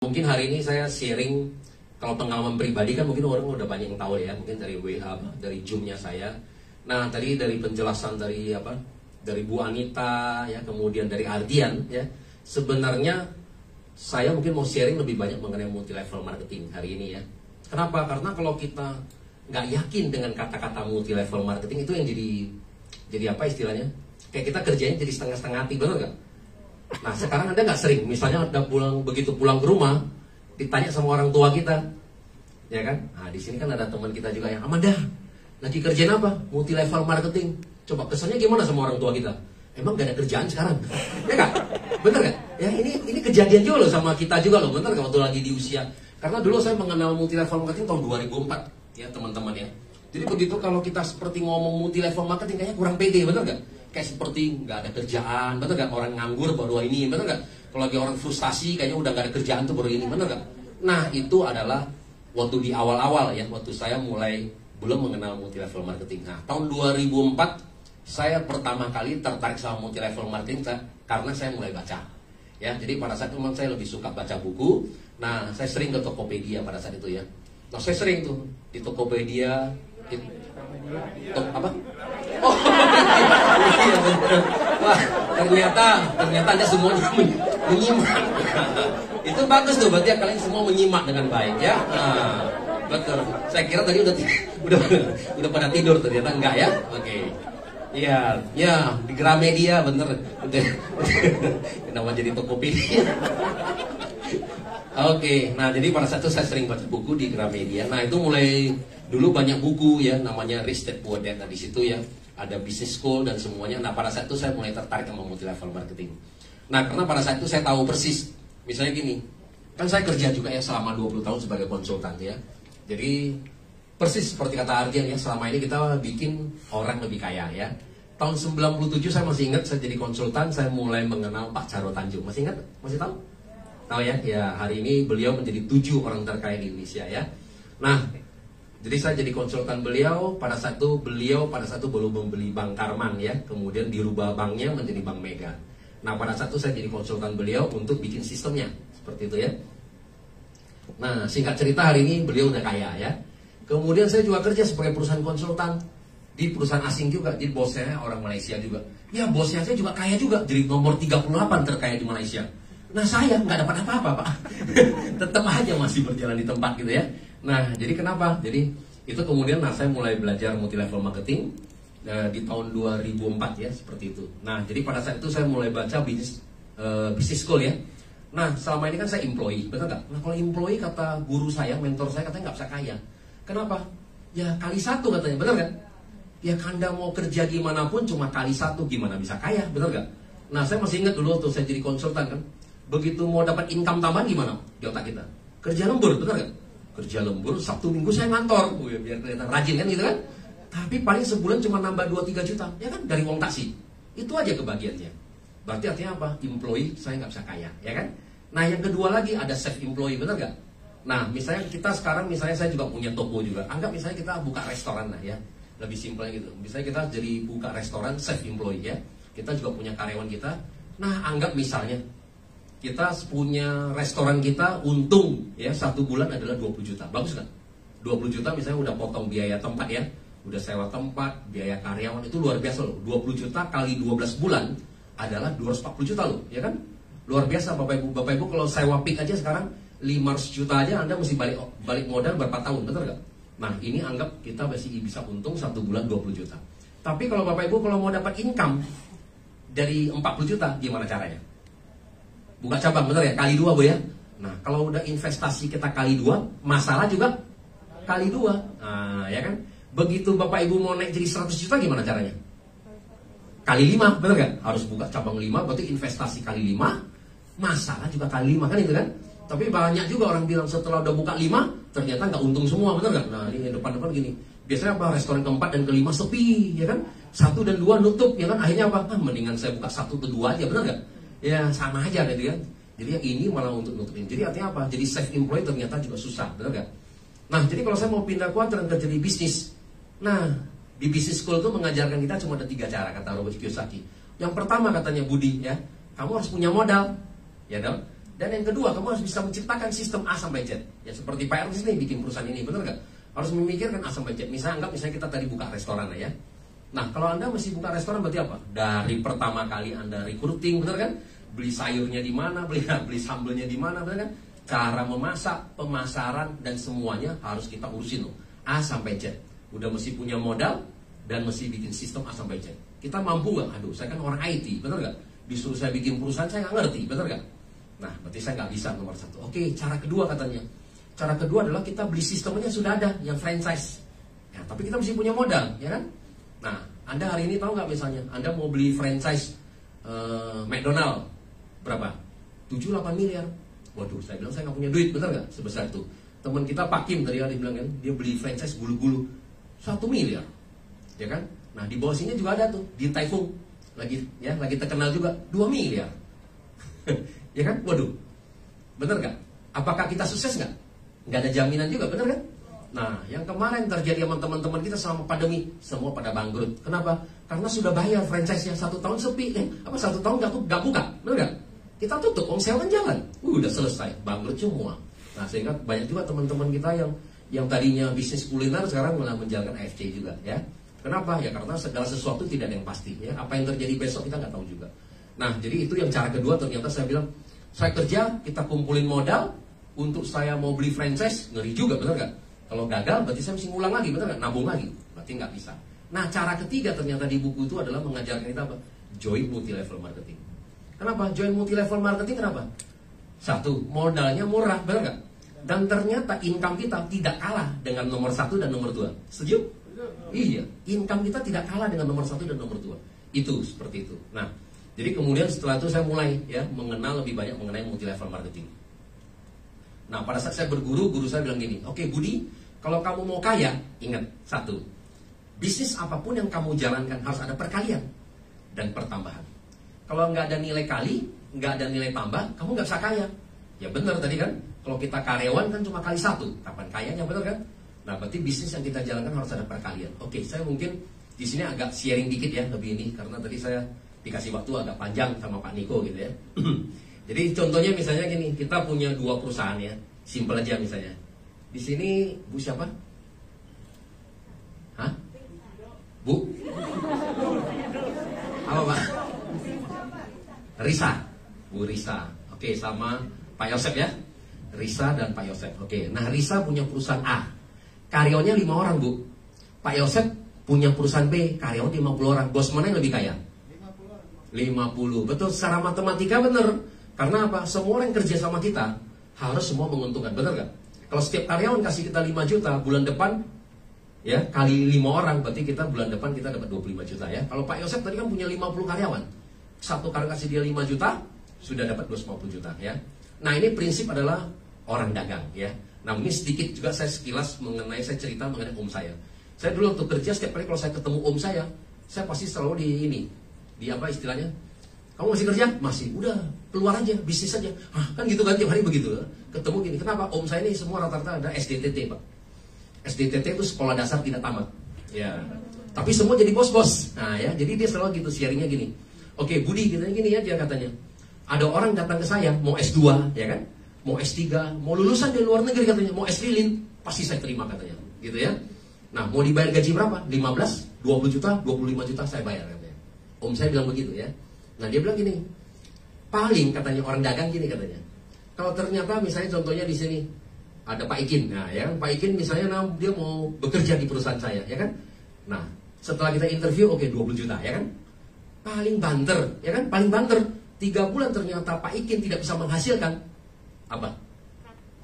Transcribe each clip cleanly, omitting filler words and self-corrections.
Mungkin hari ini saya sharing, kalau pengalaman pribadi kan mungkin orang udah banyak yang tahu ya, mungkin dari WA, dari Zoom-nya saya. Nah, tadi dari penjelasan dari Bu Anita ya, kemudian dari Ardian ya. Sebenarnya saya mungkin mau sharing lebih banyak mengenai multi level marketing hari ini ya. Kenapa? Karena kalau kita nggak yakin dengan kata-kata multi level marketing, itu yang jadi apa istilahnya? Kayak kita kerjanya jadi setengah-setengah hati, benar nggak? Nah, sekarang Anda nggak sering, misalnya begitu pulang ke rumah, ditanya sama orang tua kita, ya kan? Nah, di sini kan ada teman kita juga yang, Amanda, lagi kerjaan apa? Multi level marketing. Coba kesannya gimana sama orang tua kita? Emang gak ada kerjaan sekarang? Ya kan? Bener kan? Ya ini kejadian juga loh sama kita juga loh, bener kan? Waktu lagi di usia. Karena dulu saya mengenal multi level marketing tahun 2004, ya teman-teman ya. Jadi begitu kalau kita seperti ngomong multi level marketing kayaknya kurang pede, bener gak? Kayak seperti nggak ada kerjaan, bener gak? Orang nganggur baru ini, bener gak? Kalau lagi orang frustasi kayaknya udah gak ada kerjaan tuh baru ini, bener gak? Nah, itu adalah waktu di awal-awal ya, waktu saya mulai belum mengenal multi level marketing. Nah, tahun 2004 saya pertama kali tertarik sama multi level marketing karena saya mulai baca. Ya, jadi pada saat itu memang saya lebih suka baca buku. Nah, saya sering ke Tokopedia pada saat itu ya. Nah, saya sering tuh di Tokopedia. Apa? Oh, iya bener. Wah, ternyata Anda semuanya menyimak. Itu bagus tuh, berarti kalian semua menyimak dengan baik ya. Nah, betul. Saya kira tadi udah pada tidur, ternyata enggak ya. Oke. Iya, ya di Gramedia bener. Kenapa jadi Tokopedia? Oke, nah jadi pada saat itu saya sering baca buku di Gramedia. Nah itu mulai dulu banyak buku ya, namanya Rich Dad Poor Dad. Nah di situ ya ada business school dan semuanya. Nah pada saat itu saya mulai tertarik sama multi level marketing. Nah karena pada saat itu saya tahu persis, misalnya gini, kan saya kerja juga ya selama 20 tahun sebagai konsultan ya. Jadi persis seperti kata Ardian ya, selama ini kita bikin orang lebih kaya ya. Tahun 97 saya masih ingat, saya jadi konsultan, saya mulai mengenal Pak Charo Tanjung. Masih ingat? Masih tahu? Tahu ya? Ya, hari ini beliau menjadi 7 orang terkaya di Indonesia ya. Nah, jadi saya jadi konsultan beliau, pada saat itu baru membeli Bank Karman ya, kemudian dirubah banknya menjadi Bank Mega. Nah, pada saat itu saya jadi konsultan beliau untuk bikin sistemnya, seperti itu ya. Nah, singkat cerita hari ini beliau udah kaya ya. Kemudian saya juga kerja sebagai perusahaan konsultan di perusahaan asing juga, jadi bosnya orang Malaysia juga. Ya bosnya saya juga kaya juga, jadi nomor 38 terkaya di Malaysia. Nah saya nggak dapat apa-apa Pak, tetap aja masih berjalan di tempat gitu ya. Nah jadi kenapa? Jadi itu kemudian saya mulai belajar multi level marketing di tahun 2004 ya, seperti itu. Nah jadi pada saat itu saya mulai baca business school ya. Nah selama ini kan saya employee, betul nggak? Nah kalau employee kata guru saya, mentor saya katanya nggak bisa kaya. Kenapa? Ya kali 1 katanya, benar kan? Ya Anda mau kerja gimana pun cuma kali 1, gimana bisa kaya, benar gak? Nah saya masih ingat dulu waktu saya jadi konsultan kan, begitu mau dapat income tambahan gimana di otak kita? Kerja lembur, benar gak? Kerja lembur, Sabtu Minggu saya ngantor, biar kelihatan rajin kan gitu kan? Tapi paling sebulan cuma nambah 2-3 juta, ya kan? Dari uang taksi. Itu aja kebagiannya. Berarti artinya apa? Employee saya nggak bisa kaya, ya kan? Nah yang kedua lagi ada self employee, benar gak? Nah, misalnya kita sekarang, misalnya saya juga punya toko juga. Anggap misalnya kita buka restoran lah ya. Lebih simpel gitu. Misalnya kita jadi buka restoran self employee ya. Kita juga punya karyawan kita. Nah, anggap misalnya kita punya restoran kita untung ya 1 bulan adalah 20 juta. Bagus kan? 20 juta misalnya udah potong biaya tempat ya. Udah sewa tempat, biaya karyawan, itu luar biasa loh. 20 juta kali 12 bulan adalah 240 juta loh, ya kan? Luar biasa Bapak Ibu kalau sewa pik aja sekarang 500 juta aja Anda mesti balik modal berapa tahun, betul gak? Nah ini anggap kita masih bisa untung 1 bulan 20 juta. Tapi kalau Bapak Ibu kalau mau dapat income dari 40 juta, gimana caranya? Buka cabang, betul ya? Kali 2 Bu ya. Nah kalau udah investasi kita kali 2, masalah juga kali 2. Nah ya kan? Begitu Bapak Ibu mau naik jadi 100 juta gimana caranya? Kali 5, betul gak? Harus buka cabang 5, berarti investasi kali 5, masalah juga kali 5 kan itu kan? Tapi banyak juga orang bilang setelah udah buka 5 ternyata nggak untung semua, benar nggak? Nah ini depan-depan gini, biasanya apa? Restoran keempat dan kelima sepi, ya kan? 1 dan 2 nutup, ya kan? Akhirnya apa? Mendingan saya buka 1 atau 2 aja, benar nggak? Ya sama aja gitu kan? Jadi ya ini malah untuk nutupin. Jadi artinya apa? Jadi self employed ternyata juga susah, benar nggak? Nah jadi kalau saya mau pindah kuadran kerja di bisnis, nah di business school itu mengajarkan kita cuma ada 3 cara kata Robert Kiyosaki. Yang pertama katanya Budi ya, kamu harus punya modal, ya dong. Dan yang kedua, kamu harus bisa menciptakan sistem A sampai Z. Ya seperti Pak Ernest nih bikin perusahaan ini, benar nggak? Harus memikirkan A sampai Z. Misalnya kita tadi buka restoran ya. Nah, kalau Anda mesti buka restoran berarti apa? Dari pertama kali Anda recruiting, benar kan? Beli sayurnya di mana, beli sambelnya di mana, benar kan? Cara memasak, pemasaran, dan semuanya harus kita urusin loh. A sampai Z. Udah mesti punya modal dan mesti bikin sistem A sampai Z. Kita mampu nggak? Aduh, saya kan orang IT, benar nggak? Disuruh saya bikin perusahaan, saya nggak ngerti, benar nggak? Nah, berarti saya nggak bisa nomor satu. Oke, cara kedua katanya. Cara kedua adalah kita beli sistemnya sudah ada, yang franchise. Ya, tapi kita mesti punya modal, ya kan? Nah, Anda hari ini tahu nggak misalnya, Anda mau beli franchise McDonald berapa? 7-8 miliar. Waduh, saya bilang saya nggak punya duit, benar nggak? Sebesar itu. Teman kita Pak Kim tadi dia bilang kan, dia beli franchise bulu-bulu 1 miliar, ya kan? Nah, di bawah sini juga ada tuh, di Taifung lagi terkenal juga 2 miliar. Ya kan? Waduh, bener nggak? Apakah kita sukses nggak? Nggak ada jaminan juga, bener kan? Nah, yang kemarin terjadi sama teman-teman kita selama pandemi, semua pada bangkrut. Kenapa? Karena sudah bayar franchise-nya 1 tahun sepi, 1 tahun nggak buka, bener nggak? Kita tutup, sewa jalan, udah selesai, bangkrut semua. Nah, sehingga banyak juga teman-teman kita yang tadinya bisnis kuliner sekarang malah menjalankan AFC juga, ya. Kenapa? Ya karena segala sesuatu tidak ada yang pasti, ya. Apa yang terjadi besok kita nggak tahu juga. Nah, jadi itu yang cara kedua. Ternyata saya bilang, saya kerja, kita kumpulin modal untuk saya mau beli franchise, ngeri juga, bener nggak? Kalau gagal, berarti saya mesti ngulang lagi, bener nggak? Nabung lagi, berarti nggak bisa. Nah, cara ketiga ternyata di buku itu adalah mengajarkan kita apa? Join multi-level marketing. Kenapa? Join multi-level marketing kenapa? Satu, modalnya murah, bener nggak? Dan ternyata income kita tidak kalah dengan nomor 1 dan nomor 2. Setuju? Iya, income kita tidak kalah dengan nomor 1 dan nomor 2. Itu seperti itu. Nah, jadi kemudian setelah itu saya mulai ya mengenal lebih banyak mengenai multi-level marketing. Nah, pada saat saya berguru, guru saya bilang gini, oke Budi, kalau kamu mau kaya, ingat satu, bisnis apapun yang kamu jalankan harus ada perkalian dan pertambahan. Kalau nggak ada nilai kali, nggak ada nilai tambah, kamu nggak bisa kaya. Ya benar tadi kan, kalau kita karyawan kan cuma kali 1, kapan kayanya, benar kan? Nah, berarti bisnis yang kita jalankan harus ada perkalian. Oke, saya mungkin di sini agak sharing dikit ya lebih ini, karena tadi saya dikasih waktu agak panjang sama Pak Niko gitu ya. Jadi contohnya misalnya gini, kita punya 2 perusahaan ya, simpel aja misalnya. Di sini Bu siapa? Hah? Bu? Apa Pak? Risa, Bu Risa. Oke, sama Pak Yosep ya. Risa dan Pak Yosep. Oke, nah Risa punya perusahaan A, karyawannya 5 orang Bu. Pak Yosep punya perusahaan B, karyawan 50 orang. Bos mana yang lebih kaya? 50. Betul, secara matematika benar. Karena apa? Semua orang yang kerja sama kita harus semua menguntungkan, benar gak? Kalau setiap karyawan kasih kita 5 juta, bulan depan ya kali 5 orang, berarti kita bulan depan kita dapat 25 juta ya. Kalau Pak Yosep tadi kan punya 50 karyawan, satu karyawan kasih dia 5 juta, sudah dapat 250 juta ya. Nah, ini prinsip adalah orang dagang ya. Nah, ini sedikit juga saya sekilas saya cerita mengenai om saya. Saya dulu waktu kerja, setiap kali kalau saya ketemu om saya pasti selalu di apa istilahnya? Kamu masih kerja? Masih. Udah, keluar aja, bisnis aja. Kan gitu kan, tiap hari begitu. Ketemu gini, kenapa? Om saya ini semua rata-rata ada SDTT, Pak. SDTT itu sekolah dasar tidak tamat. Ya. Tapi semua jadi bos-bos. Nah ya, jadi dia selalu gitu, sharingnya gini. Oke, Budi, katanya gini aja katanya. Ada orang datang ke saya, mau S2, ya kan? Mau S3, mau lulusan di luar negeri katanya, mau S-Lilin, pasti saya terima katanya. Gitu ya. Nah, mau dibayar gaji berapa? 15, 20 juta, 25 juta saya bayar katanya. Om saya bilang begitu ya. Nah, dia bilang gini, paling katanya orang dagang gini katanya. Kalau ternyata misalnya contohnya di sini ada Pak Ikin, nah ya Pak Ikin misalnya dia mau bekerja di perusahaan saya, ya kan? Nah, setelah kita interview, oke 20 juta, ya kan? Paling banter, ya kan? Paling banter 3 bulan ternyata Pak Ikin tidak bisa menghasilkan apa?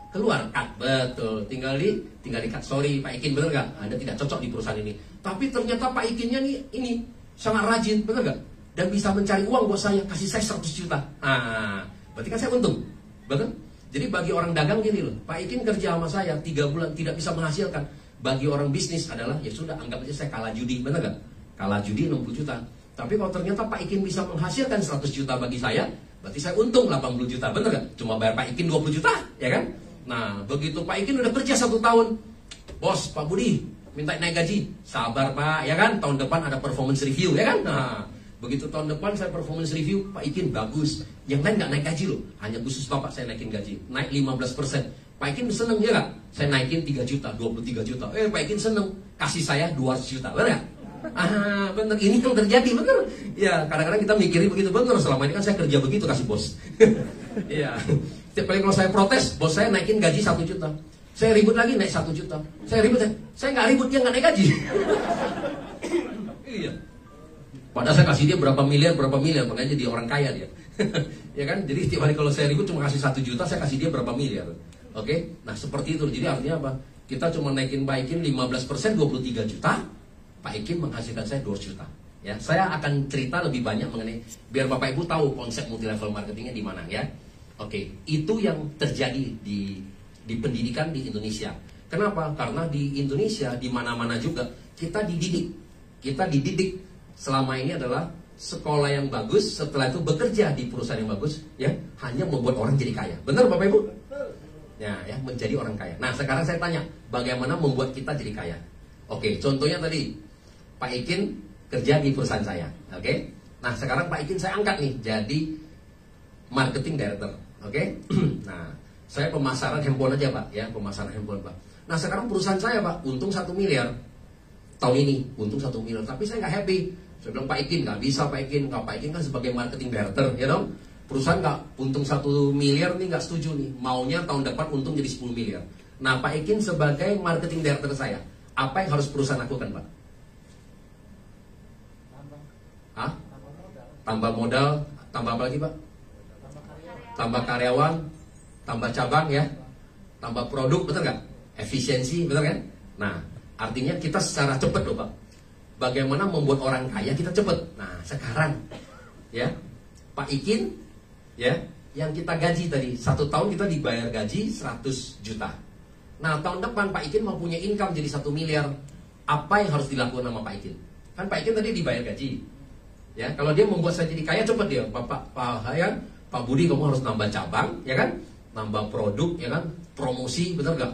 Keluar cut, betul. Tinggal di cut. Sorry Pak Ikin, bener nggak? Anda tidak cocok di perusahaan ini. Tapi ternyata Pak Ikinnya ini sangat rajin, bener nggak? Dan bisa mencari uang buat saya, kasih saya 100 juta. Berarti kan saya untung, betul? Jadi bagi orang dagang gini loh, Pak Ikin kerja sama saya 3 bulan tidak bisa menghasilkan. Bagi orang bisnis adalah ya sudah, anggap aja saya kalah judi, bener nggak? Kalah judi 60 juta. Tapi kalau ternyata Pak Ikin bisa menghasilkan 100 juta bagi saya, berarti saya untung 80 juta, bener nggak? Cuma bayar Pak Ikin 20 juta, ya kan? Nah, begitu Pak Ikin udah kerja 1 tahun, bos, Pak Budi minta naik gaji, sabar Pak, ya kan? Tahun depan ada performance review, ya kan? Nah, Begitu tahun depan saya performance review, Pak Ikin bagus. Yang lain nggak naik gaji loh, hanya khusus Bapak saya naikin gaji, naik 15%. Pak Ikin seneng ya nggak? Saya naikin 3 juta, 23 juta. Pak Ikin seneng, kasih saya 200 juta, bener nggak? Bener, ini kan terjadi, bener. Ya, kadang-kadang kita mikirin begitu, bener. Selama ini kan saya kerja begitu, kasih bos. Iya. Setiap kali kalau saya protes, bos saya naikin gaji 1 juta. Saya ribut lagi, naik 1 juta. Saya ribut, saya nggak ribut, dia nggak naik gaji. Iya. Padahal saya kasih dia berapa miliar, makanya jadi orang kaya dia. Ya kan? Jadi setiap hari kalau saya ribut cuma kasih 1 juta, saya kasih dia berapa miliar. Oke? Nah seperti itu. Jadi artinya apa? Kita cuma naikin Pak Ikin 15%, 23 juta. Pak Ikin menghasilkan saya 2 juta. Ya, saya akan cerita lebih banyak mengenai, biar Bapak Ibu tahu konsep multi level marketingnya di mana ya. Oke, itu yang terjadi di pendidikan di Indonesia. Kenapa? Karena di Indonesia di mana-mana juga kita dididik selama ini adalah sekolah yang bagus, setelah itu bekerja di perusahaan yang bagus, ya, hanya membuat orang jadi kaya. Benar Bapak Ibu? Ya, menjadi orang kaya. Nah, sekarang saya tanya, bagaimana membuat kita jadi kaya? Oke, contohnya tadi Pak Ikin kerja di perusahaan saya, oke? Nah, sekarang Pak Ikin saya angkat nih jadi marketing director, oke? Nah, saya pemasaran handphone aja Pak, ya, pemasaran handphone Pak. Nah, sekarang perusahaan saya Pak, untung 1 miliar tahun ini, untung 1 miliar, tapi saya nggak happy. Saya bilang Pak Ikin nggak bisa Pak Ikin, Pak Ikin kan sebagai marketing director, ya dong. Perusahaan nggak untung 1 miliar nih nggak setuju nih, maunya tahun depan untung jadi 10 miliar. Nah Pak Ikin sebagai marketing director saya, apa yang harus perusahaan lakukan Pak? Hah? Tambah modal, tambah apa lagi Pak? Tambah karyawan, tambah cabang ya, tambah produk, betul nggak? Efisiensi, betul kan? Nah, artinya kita secara cepat loh Pak. Bagaimana membuat orang kaya kita cepat. Nah sekarang ya Pak Ikin ya, yang kita gaji tadi 1 tahun kita dibayar gaji 100 juta. Nah tahun depan Pak Ikin mau punya income jadi 1 miliar. Apa yang harus dilakukan sama Pak Ikin? Kan Pak Ikin tadi dibayar gaji. Ya, kalau dia membuat saya jadi kaya cepat dia. Pak Budi kamu harus nambah cabang, ya kan? Nambah produk, ya kan? Promosi, betul nggak?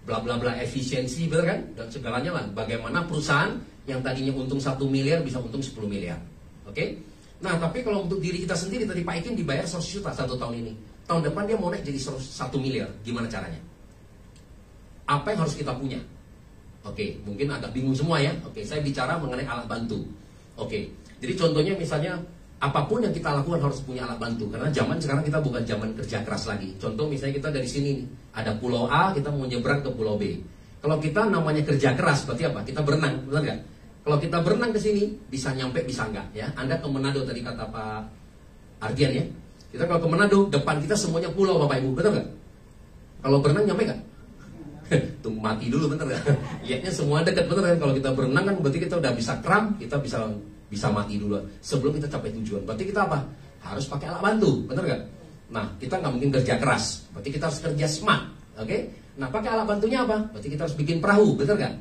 Bla bla bla, efisiensi, betul kan? Dan segalanya lah. Bagaimana perusahaan yang tadinya untung 1 miliar bisa untung 10 miliar. Oke? Nah, tapi kalau untuk diri kita sendiri tadi Pak Ikin dibayar 100 juta 1 tahun ini. Tahun depan dia mau naik jadi 1 miliar. Gimana caranya? Apa yang harus kita punya? Oke, mungkin agak bingung semua ya. Oke, saya bicara mengenai alat bantu. Oke. Jadi contohnya misalnya apapun yang kita lakukan harus punya alat bantu. Karena zaman sekarang kita bukan zaman kerja keras lagi. Contoh misalnya kita dari sini nih, ada pulau A, kita mau nyebrang ke pulau B. Kalau kita namanya kerja keras, berarti apa? Kita berenang, benar nggak? Kalau kita berenang ke sini, bisa nyampe, bisa enggak ya. Anda ke Manado tadi kata Pak Ardian ya. Kita kalau ke Manado, depan kita semuanya pulau Bapak Ibu, betul nggak? Kalau berenang nyampe nggak? Tunggu mati dulu, bener nggak? Lihatnya semua dekat, bener kan? Kalau kita berenang kan berarti kita udah bisa kram, kita bisa mati dulu sebelum kita capai tujuan. Berarti kita apa? Harus pakai alat bantu, bener nggak? Nah, kita nggak mungkin kerja keras, berarti kita harus kerja smart, oke? Nah, pakai alat bantunya apa? Berarti kita harus bikin perahu, bener nggak?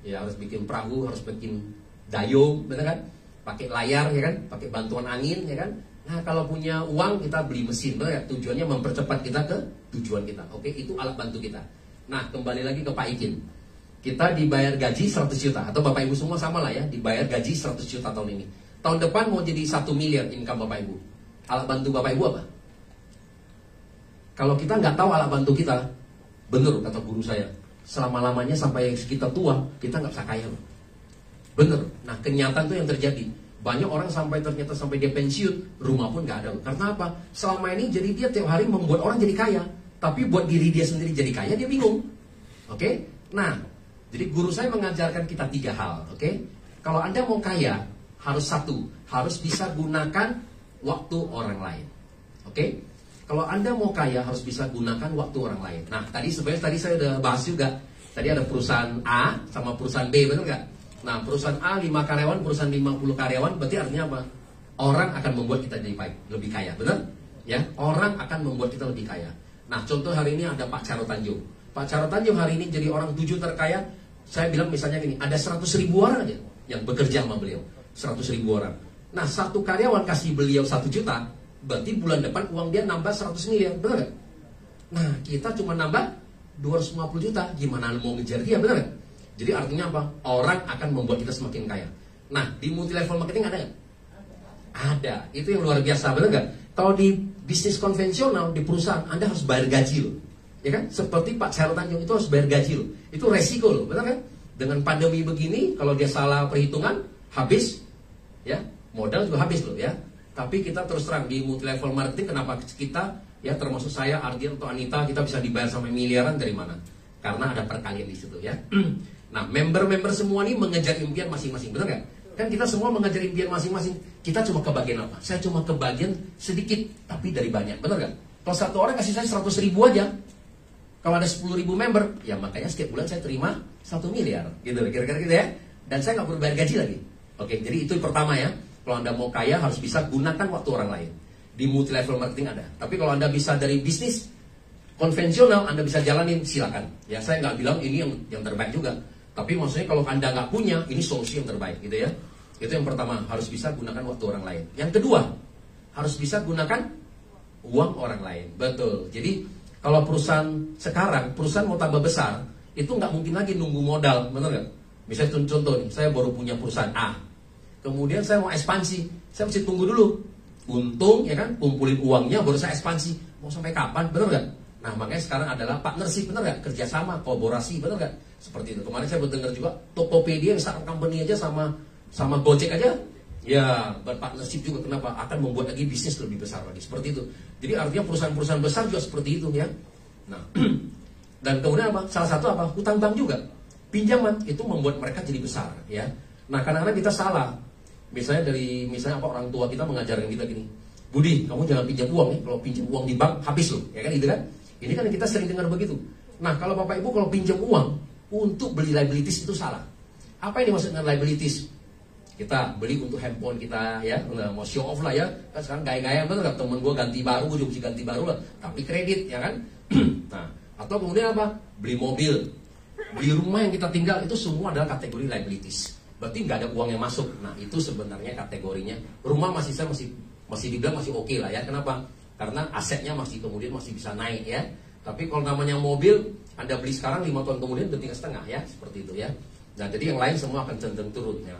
Ya, harus bikin perahu, harus bikin dayung, bener kan? Pakai layar, ya kan? Pakai bantuan angin, ya kan? Nah, kalau punya uang kita beli mesin, bener nggak? Tujuannya mempercepat kita ke tujuan kita, oke? Itu alat bantu kita. Nah, kembali lagi ke Pak Ikin. Kita dibayar gaji 100 juta. Atau Bapak Ibu semua sama lah ya, dibayar gaji 100 juta tahun ini. Tahun depan mau jadi 1 miliar income Bapak Ibu. Alat bantu Bapak Ibu apa? Kalau kita nggak tahu alat bantu kita, bener kata guru saya, selama-lamanya sampai kita tua, kita nggak bisa kaya. Bener. Nah, kenyataan itu yang terjadi. Banyak orang ternyata sampai dia pensiun, rumah pun nggak ada. Karena apa? Selama ini jadi dia tiap hari membuat orang jadi kaya. Tapi buat diri dia sendiri jadi kaya, dia bingung. Oke? Nah, jadi guru saya mengajarkan kita 3 hal. Oke? Kalau Anda mau kaya, harus harus bisa gunakan waktu orang lain. Oke? Kalau Anda mau kaya, harus bisa gunakan waktu orang lain. Nah, tadi saya udah bahas juga. Tadi ada perusahaan A sama perusahaan B, benar nggak? Nah, perusahaan A 5 karyawan, perusahaan 50 karyawan, berarti artinya apa? Orang akan membuat kita jadi lebih kaya, benar? Ya, orang akan membuat kita lebih kaya. Nah, contoh hari ini ada Pak Caro Tanjung. Pak Caro Tanjung hari ini jadi orang 7 terkaya. Saya bilang misalnya gini, ada 100.000 orang aja yang bekerja sama beliau. 100.000 orang. Nah, satu karyawan kasih beliau 1 juta, berarti bulan depan uang dia nambah 100 miliar, benar gak? Nah, kita cuma nambah 250 juta, gimana mau ngejar dia, benar gak? Jadi artinya apa? Orang akan membuat kita semakin kaya. Nah, di multi level marketing ada gak? Ada, itu yang luar biasa, benar nggak? Kalau di bisnis konvensional, di perusahaan, Anda harus bayar gaji loh. Ya kan? Seperti Pak Charles Tanjung itu harus bayar gaji loh. Itu resiko loh, benar kan? Dengan pandemi begini, kalau dia salah perhitungan, habis, ya, modal juga habis loh ya. Tapi kita terus terang di multi level marketing, kenapa kita, ya termasuk saya, Ardian atau Anita, kita bisa dibayar sampai miliaran dari mana? Karena ada perkalian di situ ya. Nah, member-member semua ini mengejar impian masing-masing, benar nggak? Kan kita semua mengejar impian masing-masing. Kita cuma kebagian apa? Saya cuma kebagian sedikit, tapi dari banyak, benar nggak? Kalau satu orang kasih saya 100 ribu aja, kalau ada 10 ribu member, ya makanya setiap bulan saya terima 1 miliar, gitu, kira-kira gitu ya. Dan saya nggak perlu bayar gaji lagi. Oke, jadi itu yang pertama ya. Kalau Anda mau kaya harus bisa gunakan waktu orang lain. Di multi level marketing ada. Tapi kalau Anda bisa dari bisnis konvensional, Anda bisa jalanin, silakan. Ya, saya nggak bilang ini yang terbaik juga. Tapi maksudnya kalau Anda nggak punya, ini solusi yang terbaik, gitu ya. Itu yang pertama, harus bisa gunakan waktu orang lain. Yang kedua, harus bisa gunakan uang orang lain. Betul. Jadi kalau perusahaan sekarang, perusahaan mau tambah besar, itu nggak mungkin lagi nunggu modal, benar nggak? Misalnya contoh nih, saya baru punya perusahaan A, kemudian saya mau ekspansi, saya mesti tunggu dulu, untung ya kan, kumpulin uangnya baru saya ekspansi. Mau sampai kapan, benar nggak? Nah makanya sekarang adalah partnership, benar nggak? Kerjasama, kolaborasi, benar nggak? Seperti itu. Kemarin saya dengar juga Tokopedia yang startup company aja sama Gojek aja, ya berpartnership juga. Kenapa? Akan membuat lagi bisnis lebih besar lagi. Seperti itu. Jadi artinya perusahaan-perusahaan besar juga seperti itu ya. Nah, dan kemudian apa? Salah satu apa? Hutang bank juga. Pinjaman itu membuat mereka jadi besar ya. Nah kadang-kadang kita salah. Misalnya apa, orang tua kita mengajarkan kita gini, Budi, kamu jangan pinjam uang ya. Kalau pinjam uang di bank habis loh, ya kan gitu kan? Ini kan kita sering dengar begitu. Nah kalau Bapak Ibu kalau pinjam uang untuk beli liabilities itu salah. Apa yang dimaksud dengan liabilities? Kita beli untuk handphone kita ya, mau show off lah ya. Kan sekarang gaya-gaya, betul nggak? Temen gue ganti baru, gue juga mesti ganti baru lah. Tapi kredit ya kan? Nah, atau kemudian apa? Beli mobil, beli rumah yang kita tinggal, itu semua adalah kategori liabilities. Berarti nggak ada uang yang masuk. Nah itu sebenarnya kategorinya. Rumah masih dibilang masih oke lah ya. Kenapa? Karena asetnya masih bisa naik ya. Tapi kalau namanya mobil, Anda beli sekarang 5 tahun kemudian udah tinggal setengah ya, seperti itu ya. Nah jadi yang lain semua akan cenderung turun ya.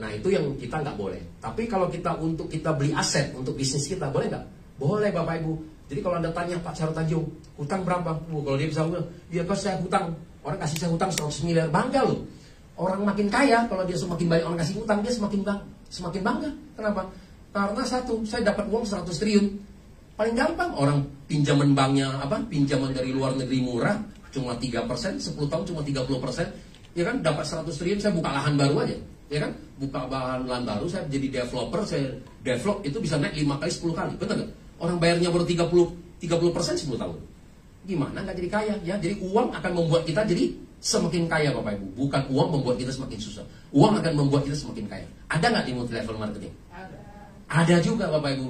Nah itu yang kita nggak boleh. Tapi kalau kita beli aset untuk bisnis kita, boleh nggak? Boleh Bapak Ibu. Jadi kalau Anda tanya Pak Charles Tanjung, hutang berapa? Kalau dia bisa bilang, ya pas saya hutang, orang kasih saya hutang 100 miliar, bangga loh. Orang makin kaya, kalau dia semakin banyak orang kasih hutang, dia semakin bangga. Kenapa? Karena satu, saya dapat uang 100 triliun. Paling gampang, orang pinjaman banknya pinjaman dari luar negeri murah, cuma 3%, 10 tahun cuma 30%. Ya kan, dapat 100 triliun, saya buka lahan baru aja. Ya kan, buka lahan baru, saya jadi developer, saya develop, itu bisa naik 5 kali, 10 kali. Betul nggak? Orang bayarnya baru 30% 10 tahun. Gimana nggak jadi kaya? Ya, jadi uang akan membuat kita jadi semakin kaya Bapak Ibu. Bukan uang membuat kita semakin susah. Uang akan membuat kita semakin kaya. Ada nggak di multi level marketing? Ada juga Bapak Ibu.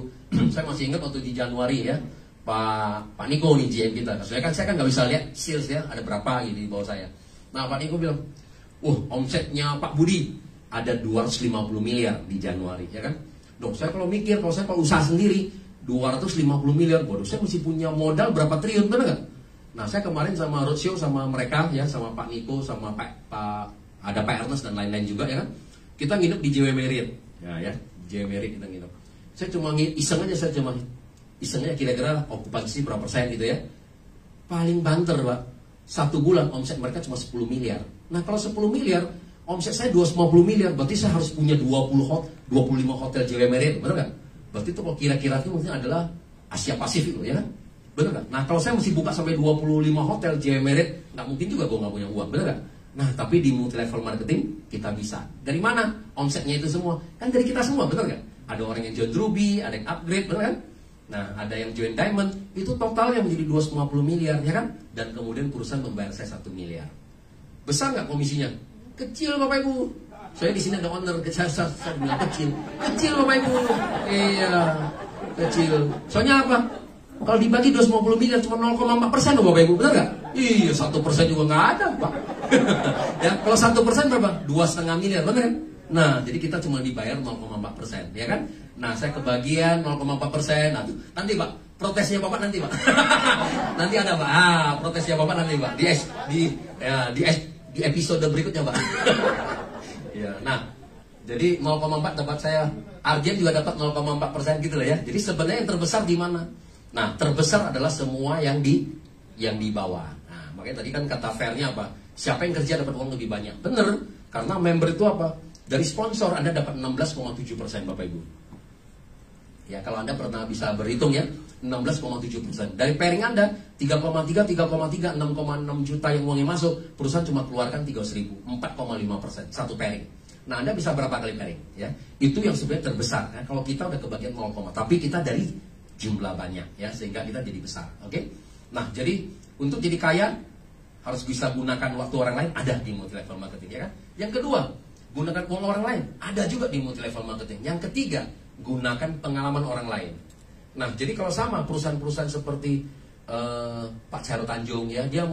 Saya masih ingat waktu di Januari ya, Pak Niko nih GM kita. Saya kan nggak bisa lihat sales ya, ada berapa gitu di bawah saya. Nah Pak Niko bilang, omsetnya Pak Budi ada 250 miliar di Januari ya kan. Dok saya kalau usaha sendiri 250 miliar, waduh saya mesti punya modal berapa triliun, benar nggak? Nah saya kemarin sama roadshow sama mereka ya, sama Pak Niko, sama ada Pak Ernest dan lain-lain juga ya kan. Kita nginep di JW Marriott ya, JW Marriott kita nginep. Saya cuma iseng aja kira-kira okupansi berapa persen gitu ya. Paling banter Pak, 1 bulan omset mereka cuma 10 miliar. Nah kalau 10 miliar, omset saya 250 miliar, berarti saya harus punya 25 hotel JW Marriott, benar nggak? Berarti itu kalau kira-kira itu maksudnya adalah Asia Pasifik loh ya kan? Bener gak? Nah kalau saya mesti buka sampai 25 hotel JW Marriott, nggak mungkin juga gue nggak punya uang, bener gak? Nah tapi di multi level marketing kita bisa. Dari mana omsetnya itu semua? Kan dari kita semua, bener gak? Ada orang yang join Ruby, ada yang upgrade, bener kan? Nah ada yang join Diamond, itu totalnya menjadi 250 miliar ya kan? Dan kemudian perusahaan membayar saya 1 miliar. Besar nggak komisinya? Kecil Bapak Ibu. Saya di sini ada owner, saya bilang kecil Bapak Ibu. Iya, kecil. Soalnya apa? Kalau dibagi 250 miliar cuma 0,4% loh Bapak Ibu, benar nggak? Iya, 1% juga nggak ada Pak. Ya, kalau 1% berapa? 2,5 miliar, benar kan? Nah, jadi kita cuma dibayar 0,4%, ya kan? Nah, saya kebagian 0,4%. Nah, nanti Pak, protesnya Bapak nanti Pak. Nanti ada Pak. Protesnya Bapak nanti Pak. Di episode berikutnya Pak. Ya, nah, Jadi 0,4 dapat saya, Arjen juga dapat 0,4% gitu lah ya. Jadi sebenarnya yang terbesar di mana? Nah, terbesar adalah semua yang di bawah. Nah, makanya tadi kan kata fairnya apa? Siapa yang kerja dapat uang lebih banyak? Bener, karena member itu apa? Dari sponsor Anda dapat 16,7% Bapak Ibu. Ya, kalau Anda pernah bisa berhitung ya, 16,7%. Dari pairing Anda 3,3, 3,3, 6,6 juta yang uangnya masuk, perusahaan cuma keluarkan 300.000, 4,5% satu pairing. Nah, Anda bisa berapa kali pairing ya? Itu yang sebenarnya terbesar ya. Kalau kita udah kebagian 0, tapi kita dari jumlah banyak ya, sehingga kita jadi besar. Oke? Nah, jadi untuk jadi kaya harus bisa gunakan waktu orang lain, ada di multi level marketing ya kan? Yang kedua, gunakan uang orang lain, ada juga di multi level marketing. Yang ketiga, gunakan pengalaman orang lain. Nah, jadi kalau sama perusahaan-perusahaan seperti Pak Cairo Tanjung ya, dia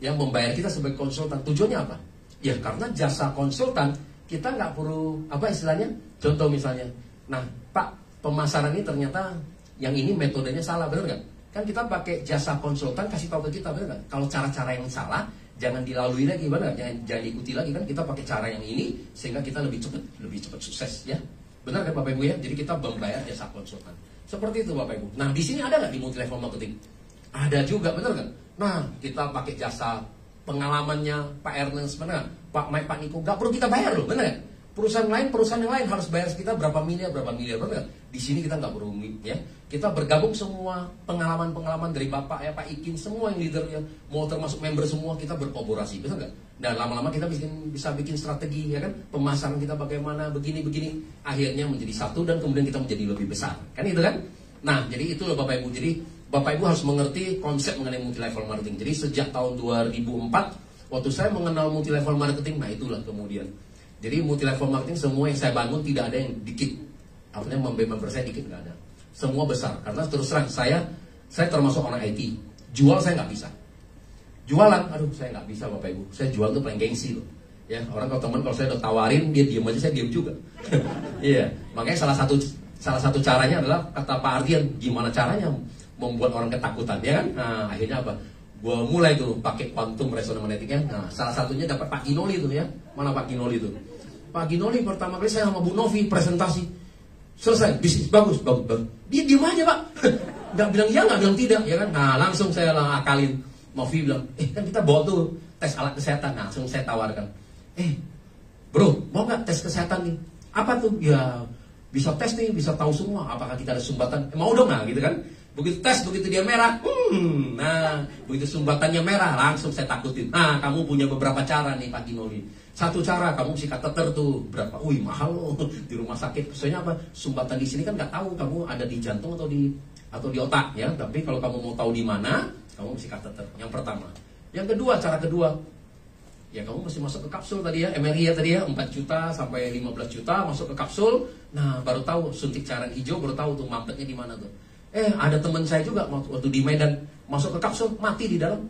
yang membayar kita sebagai konsultan, tujuannya apa? Ya karena jasa konsultan kita nggak perlu apa istilahnya. Contoh misalnya, nah Pak, pemasaran ini ternyata yang ini metodenya salah, benar nggak? Kan kita pakai jasa konsultan kasih tahu ke kita, benar nggak? Kalau cara-cara yang salah jangan dilalui lagi, benar nggak? Jangan diikuti lagi kan? Kita pakai cara yang ini sehingga kita lebih cepat sukses ya. Benar kan Bapak Ibu ya? Jadi kita membayar jasa konsultan. Seperti itu Bapak Ibu. Nah, di sini ada nggak di multi level marketing? Ada juga, benar nggak? Nah, kita pakai jasa pengalamannya Pak Ernest, benar? Pak Mike, Pak Niko, nggak perlu kita bayar loh, benar nggak? Perusahaan yang lain harus bayar kita berapa miliar, benar nggak? Di sini kita nggak perlu ya. Kita bergabung semua pengalaman-pengalaman dari Bapak ya, Pak Ikin, semua yang leader ya, mau termasuk member semua kita berkolaborasi, benar nggak? Dan lama-lama kita bisa bikin strategi ya kan, pemasaran kita bagaimana, begini, akhirnya menjadi satu dan kemudian kita menjadi lebih besar, kan itu kan? Nah, jadi itu loh Bapak Ibu. Jadi Bapak Ibu harus mengerti konsep mengenai multi level marketing. Jadi sejak tahun 2004 waktu saya mengenal multi level marketing, nah itulah kemudian. Jadi multi level marketing semua yang saya bangun tidak ada yang dikit. Artinya member saya dikit, nggak ada. Semua besar. Karena terus terang saya termasuk orang IT. Jual saya nggak bisa. Jualan, aduh saya nggak bisa Bapak Ibu. Saya jual tuh paling gengsi loh. Ya, orang kalau saya udah tawarin dia diem aja, saya diem juga. Iya, makanya salah satu caranya adalah kata Pak Ardian, gimana caranya membuat orang ketakutan, ya kan? Nah, akhirnya apa? Gua mulai tuh pakai quantum resonance magnetic. Nah, salah satunya dapat Pak Ginoli tuh ya. Mana Pak Ginoli tuh? Pak Ginoli pertama kali saya sama Bu Novi presentasi. Selesai, bisnis bagus. Dia diem aja Pak. Nggak bilang iya, nggak bilang tidak, ya kan? Nah, langsung saya akalin. Novi bilang, kan kita bawa tuh tes alat kesehatan. Nah, langsung saya tawarkan. Bro, mau nggak tes kesehatan nih? Apa tuh? Ya, bisa tes nih, bisa tahu semua. Apakah kita ada sumbatan? Mau dong nggak gitu kan? Begitu tes, begitu dia merah. Nah, begitu sumbatannya merah, langsung saya takutin. Nah, kamu punya beberapa cara nih Pak Ginoli. Satu cara, kamu mesti kateter tuh berapa? Wih, mahal loh di rumah sakit. Soalnya apa? Sumbatan di sini kan nggak tahu kamu ada di jantung atau di otak ya. Tapi kalau kamu mau tahu di mana, kamu mesti kateter. Yang pertama. Yang kedua, cara kedua, ya kamu mesti masuk ke kapsul tadi ya, MRI ya tadi ya, 4 juta sampai 15 juta masuk ke kapsul. Nah, baru tahu suntik cairan hijau, baru tahu tuh mampetnya di mana tuh. Ada teman saya juga waktu di Medan masuk ke kapsul, mati di dalam.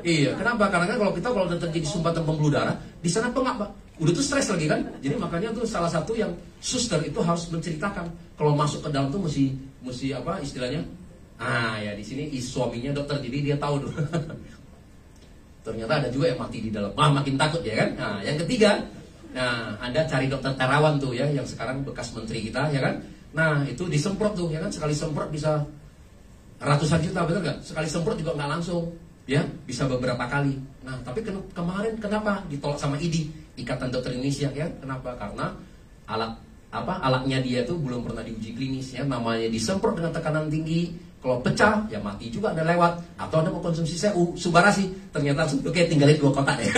Iya, kenapa? Karena kan kalau udah terjadi sumbatan pembuluh darah, di sana pengap, Pak. Udah tuh stres lagi kan. Jadi makanya tuh salah satu yang suster itu harus menceritakan kalau masuk ke dalam tuh mesti apa istilahnya? Ya di sini suaminya dokter, jadi dia tahu tuh. Ternyata ada juga yang mati di dalam. Makin takut ya kan. Nah, yang ketiga, Anda cari dokter terawan tuh ya, yang sekarang bekas menteri kita ya kan. Nah, itu disemprot tuh ya kan, sekali semprot bisa ratusan juta, bener nggak? Sekali semprot juga nggak langsung, ya bisa beberapa kali. Nah, tapi kemarin kenapa ditolak sama IDI, Ikatan Dokter Indonesia ya? Kenapa? Karena alatnya dia tuh belum pernah diuji klinis ya, namanya disemprot dengan tekanan tinggi. Kalau pecah, ya mati juga Anda lewat. Atau Anda mau konsumsi subarasi, ternyata oke tinggalin 2 kotak ya.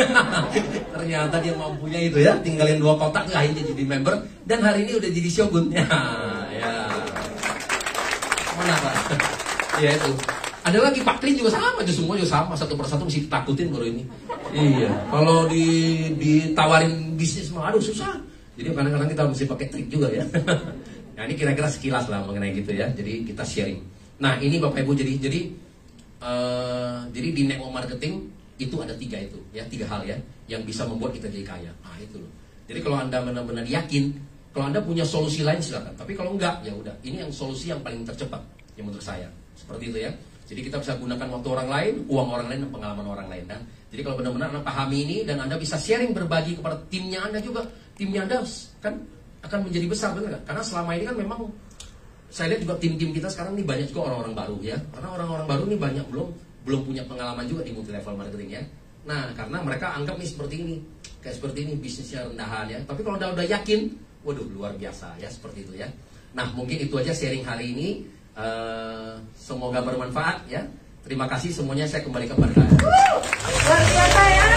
Ternyata dia mampunya itu ya, tinggalin 2 kotak, akhirnya jadi member. Dan hari ini udah jadi shogun. Ya. Mana Pak? Ya itu. Ada lagi Pak Klin juga sama, semua juga sama. Satu persatu mesti ditakutin baru ini. Iya. Kalau ditawarin bisnis mah aduh susah. Jadi kadang-kadang kita mesti pakai trik juga ya. Nah ini kira-kira sekilas lah mengenai gitu ya. Jadi kita sharing. Nah ini Bapak Ibu jadi di network marketing itu ada 3 itu ya, 3 hal ya yang bisa membuat kita jadi kaya. Nah itu loh. Jadi kalau Anda benar-benar yakin, kalau Anda punya solusi lain silakan. Tapi kalau enggak ya udah, ini yang solusi yang paling tercepat yang menurut saya. Seperti itu ya. Jadi kita bisa gunakan waktu orang lain, uang orang lain, dan pengalaman orang lain. Jadi kalau benar-benar Anda pahami ini dan Anda bisa sharing, berbagi kepada timnya Anda juga, timnya Anda kan akan menjadi besar, benar nggak? Karena selama ini kan memang saya lihat juga tim-tim kita sekarang nih banyak juga orang-orang baru ya. Karena orang-orang baru nih banyak belum punya pengalaman juga di multi level marketing ya. Nah, karena mereka anggap nih seperti ini, kayak seperti ini bisnisnya rendahan ya. Tapi kalau udah yakin, waduh luar biasa ya seperti itu ya. Nah, mungkin itu aja sharing hari ini. Semoga bermanfaat ya. Terima kasih semuanya, saya kembali kepada luar biasa ya.